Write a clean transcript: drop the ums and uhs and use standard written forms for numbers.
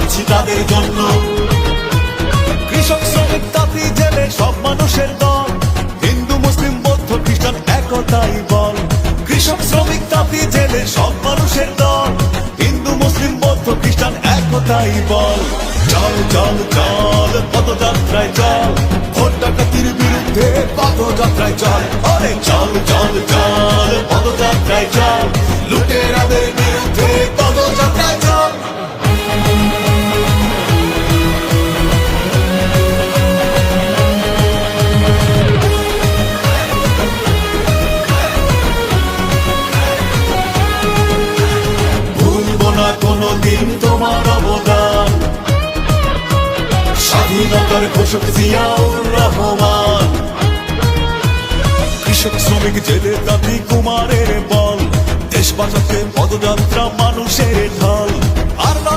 করছি তাদের জন্য। কৃষক শ্রমিক তাঁতি জেলে সব মানুষের দল, হিন্দু মুসলিম বৌদ্ধ খ্রিস্টান একতাই বল। কৃষক শ্রমিক তাঁতি জেলে সব মানুষের দল, হিন্দু মুসলিম বৌদ্ধ খ্রিস্টান একতাই বল। চল চল চল পদযাত্রায় চল, ভোট ডাকাতির বিরুদ্ধে পদযাত্রায় চল। আরে চল চল চল পদযাত্রায় চল, লুটেরাদের বিরুদ্ধে পদযাত্রায় চল। ভুলবো না কোনদিন তোমার অবদান, স্বাধীনতার ঘোষক জিয়াউর রহমান। কৃষক শ্রমিক জেলে তাঁতি কুমারের বল, দেশ বাঁচাতে পদযাত্রা মানুষের ঢল। আর